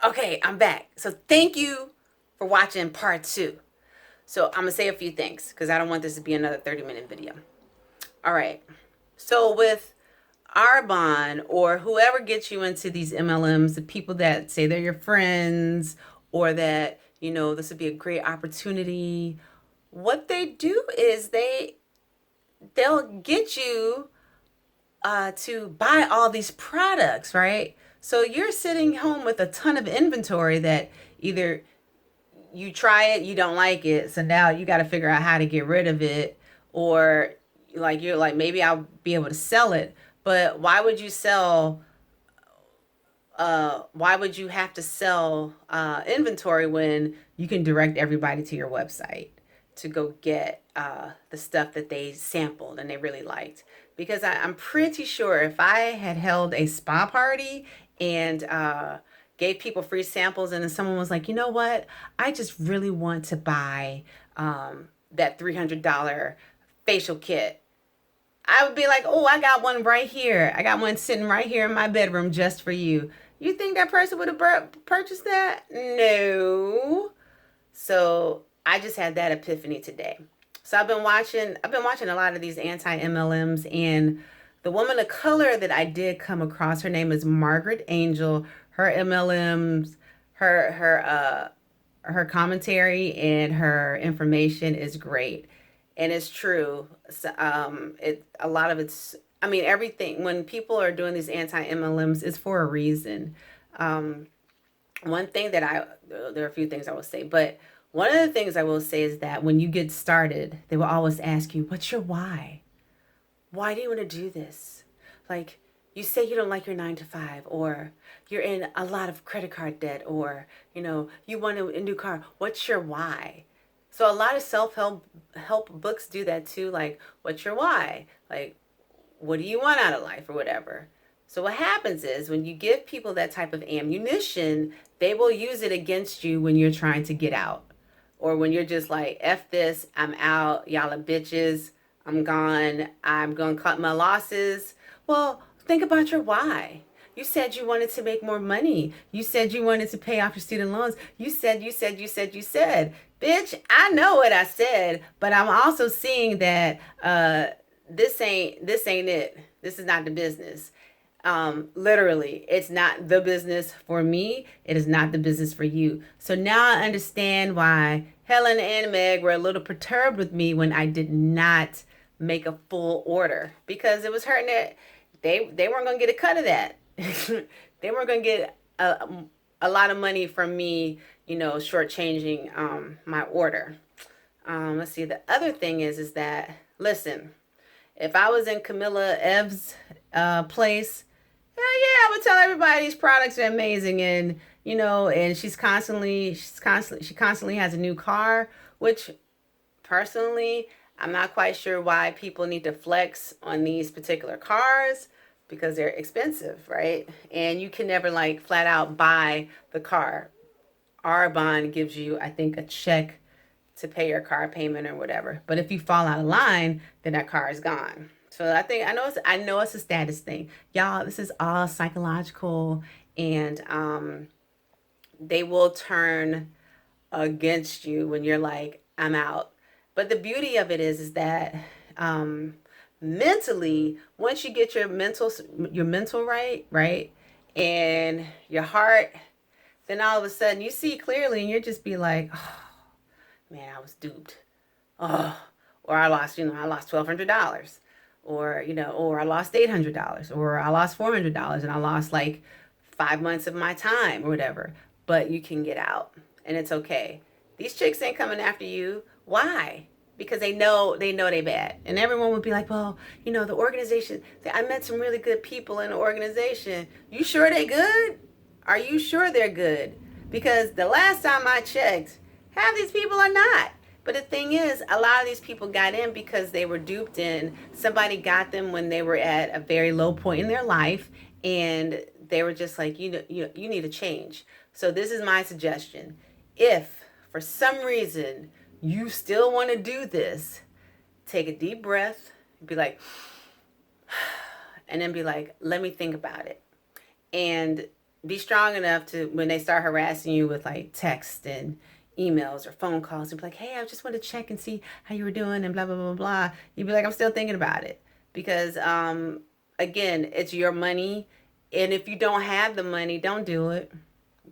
Okay, I'm back. So thank you for watching part two. So I'm gonna say a few things because I don't want this to be another 30-minute video. All right. So with Arbonne or whoever gets you into these MLMs, the people that say they're your friends or that, this would be a great opportunity, what they do is they'll get you to buy all these products, right? So you're sitting home with a ton of inventory that either you try it, you don't like it, so now you got to figure out how to get rid of it, or like you're like maybe I'll be able to sell it, but why would you sell? Why would you have to sell inventory when you can direct everybody to your website to go get the stuff that they sampled and they really liked? Because I'm pretty sure if I had held a spa party and gave people free samples and then someone was like, you know what, I just really want to buy that $300 facial kit, I would be like, oh, I got one right here. I got one sitting right here in my bedroom just for you. You think that person would have purchased that? No. So I just had that epiphany today. So I've been watching a lot of these anti MLMs, and the woman of color that I did come across, her name is Margaret Angel. Her MLMs, her commentary and her information is great, and it's true. So, a lot of it's, I mean, everything when people are doing these anti MLMs is for a reason. Um, One thing that there are a few things I will say, but one of the things I will say is that when you get started, they will always ask you, "What's your why? Why do you want to do this?" Like, you say you don't like your 9 to 5, or you're in a lot of credit card debt, or you want a new car. What's your why? So a lot of self help books do that too. Like, what's your why? Like, what do you want out of life or whatever. So what happens is when you give people that type of ammunition, they will use it against you when you're trying to get out, or when you're just like, F this, I'm out, y'all are bitches, I'm gone, I'm going to cut my losses. Well, think about your why. You said you wanted to make more money. You said you wanted to pay off your student loans. You said. Bitch, I know what I said, but I'm also seeing that this ain't it. This is not the business. Literally, it's not the business for me. It is not the business for you. So now I understand why Helen and Meg were a little perturbed with me when I did not make a full order, because it was hurting it. They weren't gonna get a cut of that. They weren't gonna get a lot of money from me, shortchanging my order. Let's see. The other thing is that, listen, if I was in Camilla Ev's place, hell yeah, I would tell everybody these products are amazing, and and she constantly has a new car, which personally, I'm not quite sure why people need to flex on these particular cars, because they're expensive, right? And you can never like flat out buy the car. Arbonne gives you, I think, a check to pay your car payment or whatever. But if you fall out of line, then that car is gone. So I know it's a status thing. Y'all, this is all psychological, and they will turn against you when you're like, I'm out. But the beauty of it is that um mentally, once you get your mental right, and your heart, then all of a sudden you see clearly and you're just be like, oh man, I was duped. Oh, or I lost $1,200, or I lost $800, or I lost $400, and I lost like 5 months of my time or whatever. But you can get out, and it's okay. These chicks ain't coming after you. Why? Because they know they bad, and everyone would be like, well, the organization. I met some really good people in the organization. You sure they good? Are you sure they're good? Because the last time I checked, half these people are not. But the thing is, a lot of these people got in because they were duped in. Somebody got them when they were at a very low point in their life, and they were just like, you need a change. So this is my suggestion. If for some reason you still want to do this, take a deep breath, be like, and then be like, let me think about it. And be strong enough to, when they start harassing you with like text and emails or phone calls, and be like, hey, I just want to check and see how you were doing and blah blah blah blah. You'd be like, I'm still thinking about it, because again, it's your money, and if you don't have the money, don't do it.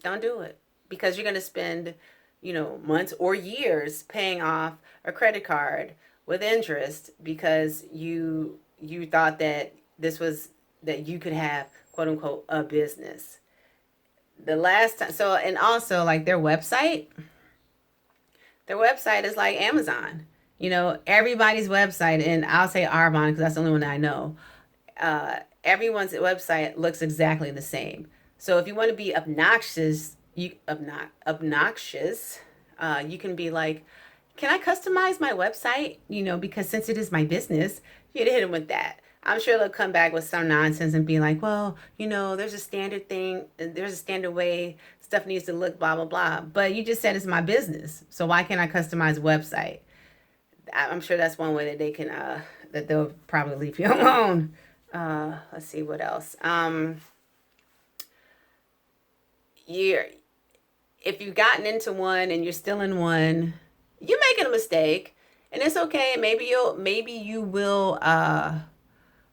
Don't do it, because you're gonna spend, months or years paying off a credit card with interest, because you thought that this was, that you could have, quote unquote, a business. The last time, so, and also like their website is like Amazon. Everybody's website, and I'll say Arbonne because that's the only one that I know. Everyone's website looks exactly the same. So if you want to be obnoxious, you can be like, can I customize my website? Because since it is my business, you'd hit them with that. I'm sure they'll come back with some nonsense and be like, well, there's a standard thing, there's a standard way stuff needs to look, blah, blah, blah. But you just said it's my business. So why can't I customize a website? I'm sure that's one way that they can, that they'll probably leave you alone. Let's see what else. You're, if you've gotten into one and you're still in one, you're making a mistake, and it's okay. Maybe you will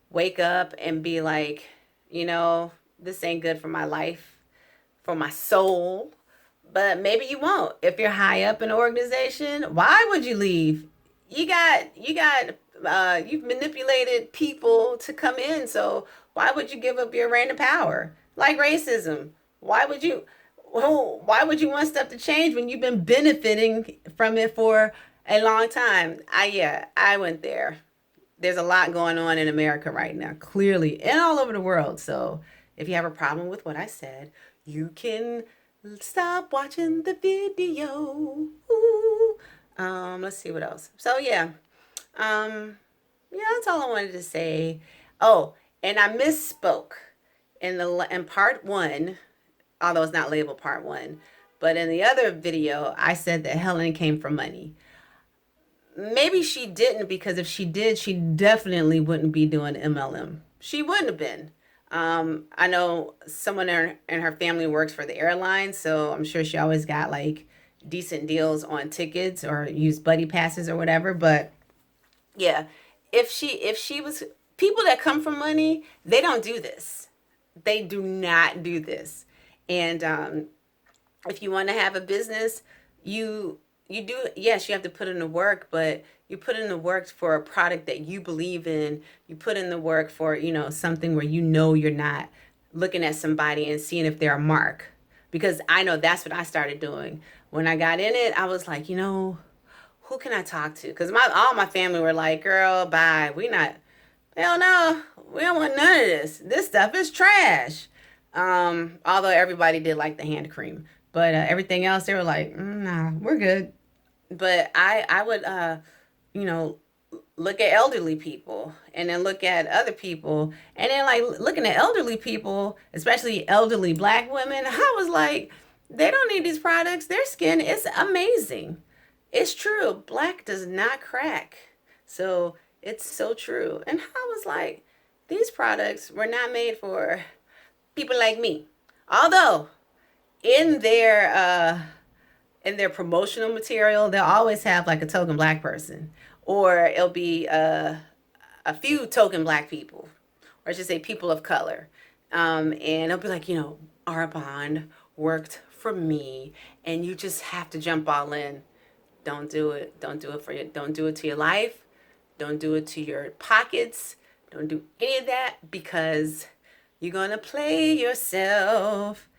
wake up and be like, this ain't good for my life, for my soul. But maybe you won't. If you're high up in an organization, why would you leave? You've manipulated people to come in. So why would you give up your reign of power? Like racism. Why would you? Why would you want stuff to change when you've been benefiting from it for a long time? I went there. There's a lot going on in America right now, clearly, and all over the world. So if you have a problem with what I said, you can stop watching the video. Ooh. Let's see what else. So that's all I wanted to say. Oh, and I misspoke in part one, although it's not labeled part one. But in the other video, I said that Helen came from money. Maybe she didn't, because if she did, she definitely wouldn't be doing MLM. She wouldn't have been. I know someone in her family works for the airline, so I'm sure she always got like decent deals on tickets or used buddy passes or whatever. But yeah, if she was, people that come from money, they don't do this. They do not do this. And if you want to have a business, you do, yes, you have to put in the work, but you put in the work for a product that you believe in. You put in the work for, something where you're not looking at somebody and seeing if they're a mark. Because I know that's what I started doing. When I got in it, I was like, who can I talk to? Because all my family were like, girl, bye. Hell no, we don't want none of this. This stuff is trash. Although everybody did like the hand cream. But everything else, they were like, nah, we're good. But I would, look at elderly people, and then look at other people. And then like looking at elderly people, especially elderly Black women, I was like, they don't need these products. Their skin is amazing. It's true. Black does not crack. So it's so true. And I was like, these products were not made for people like me. Although in their promotional material, they'll always have like a token Black person, or it'll be a few token Black people, or I should say people of color. And it'll be like, Arbonne worked for me, and you just have to jump all in. Don't do it. Don't do it for you. Don't do it to your life. Don't do it to your pockets. Don't do any of that, because you're going to play yourself.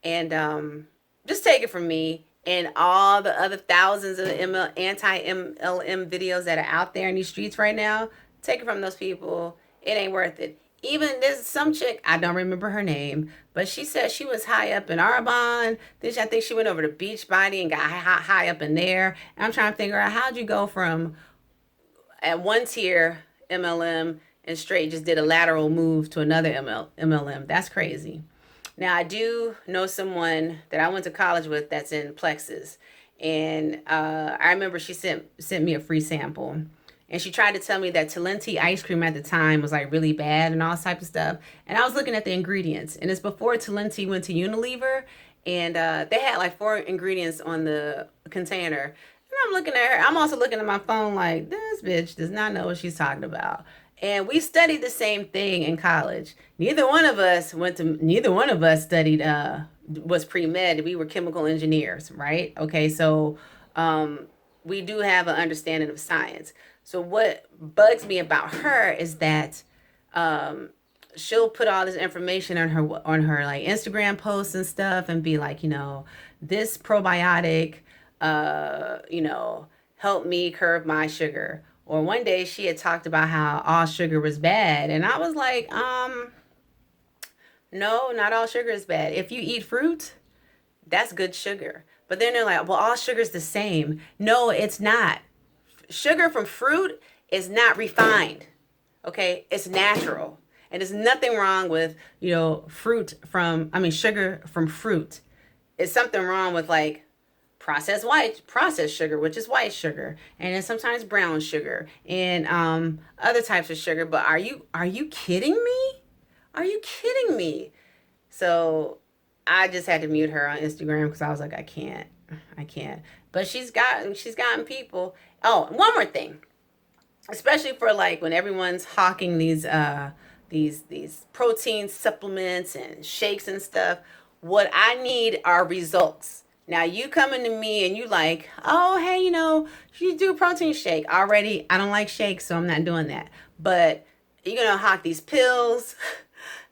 And just take it from me and all the other thousands of anti-MLM videos that are out there in these streets right now. Take it from those people. It ain't worth it. Even there's some chick, I don't remember her name, but she said she was high up in Arbonne. Then I think she went over to Beachbody and got high up in there. And I'm trying to figure out, how'd you go from at one tier MLM and straight just did a lateral move to another MLM? That's crazy. Now, I do know someone that I went to college with that's in Plexus. And I remember she sent me a free sample. And she tried to tell me that Talenti ice cream at the time was like really bad and all type of stuff. And I was looking at the ingredients, and it's before Talenti went to Unilever, and they had like 4 ingredients on the container. And I'm looking at her. I'm also looking at my phone like, this bitch does not know what she's talking about. And we studied the same thing in college. Neither one of us studied was pre-med. We were chemical engineers, right? Okay, so we do have an understanding of science. So what bugs me about her is that she'll put all this information on her like Instagram posts and stuff, and be like, this probiotic, helped me curb my sugar. Or one day she had talked about how all sugar was bad, and I was like, no, not all sugar is bad. If you eat fruit, that's good sugar. But then they're like, well, all sugar is the same. No, it's not. Sugar from fruit is not refined. Okay, it's natural. And there's nothing wrong with, sugar from fruit. It's something wrong with like processed sugar, which is white sugar, and then sometimes brown sugar and other types of sugar. But are you kidding me? Are you kidding me? So I just had to mute her on Instagram because I was like, I can't. But she's gotten people. Oh, one more thing, especially for like when everyone's hawking these protein supplements and shakes and stuff. What I need are results. Now you coming to me and you like, oh, hey, you do a protein shake. Already, I don't like shakes, so I'm not doing that. But you're going to hawk these pills,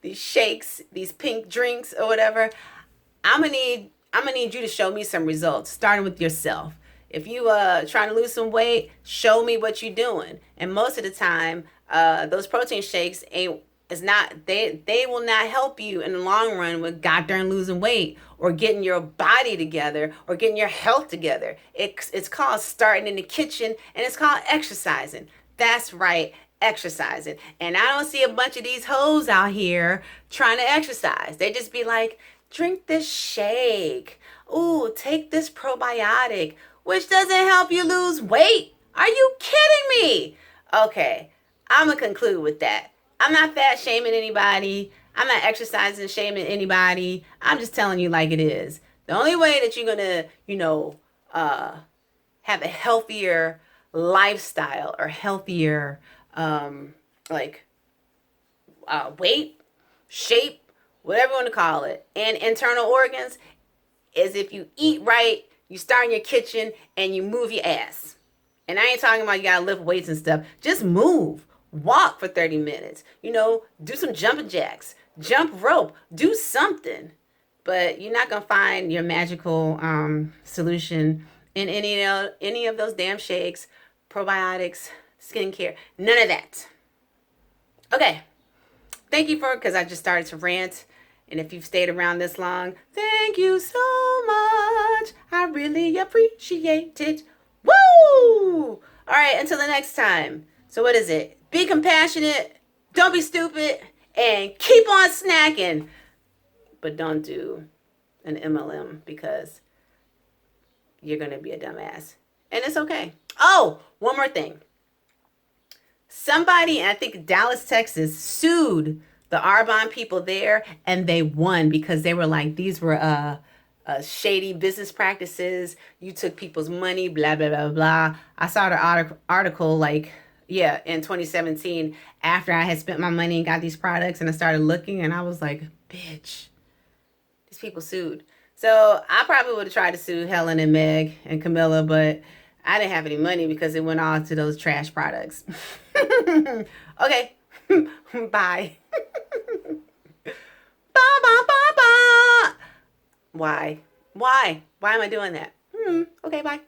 these shakes, these pink drinks or whatever. I'm going to need you to show me some results, starting with yourself. If you trying to lose some weight, show me what you're doing. And most of the time, those protein shakes they will not help you in the long run with goddamn losing weight or getting your body together or getting your health together. It's called starting in the kitchen, and it's called exercising. That's right, exercising. And I don't see a bunch of these hoes out here trying to exercise. They just be like, drink this shake. Ooh, take this probiotic, which doesn't help you lose weight. Are you kidding me? Okay, I'm going to conclude with that. I'm not fat shaming anybody. I'm not exercising shaming anybody. I'm just telling you like it is. The only way that you're going to, have a healthier lifestyle or healthier, weight, shape, whatever you want to call it, and internal organs is if you eat right, you start in your kitchen, and you move your ass. And I ain't talking about you got to lift weights and stuff. Just move. Walk for 30 minutes, do some jumping jacks, jump rope, do something. But you're not going to find your magical solution in any of those damn shakes, probiotics, skincare, none of that. Okay. Thank you because I just started to rant. And if you've stayed around this long, thank you so much. I really appreciate it. Woo! All right, until the next time. So what is it? Be compassionate, don't be stupid, and keep on snacking. But don't do an MLM because you're going to be a dumbass. And it's okay. Oh, one more thing. Somebody, I think Dallas, Texas, sued the Arbonne people there, and they won because they were like, these were shady business practices. You took people's money, blah, blah, blah, blah. I saw the article in 2017 after I had spent my money and got these products, and I started looking, and I was like, bitch, these people sued. So I probably would have tried to sue Helen and Meg and Camilla, but I didn't have any money because it went all to those trash products. Okay, bye. Ba, ba, ba, ba. Why? Why am I doing that? Okay, bye.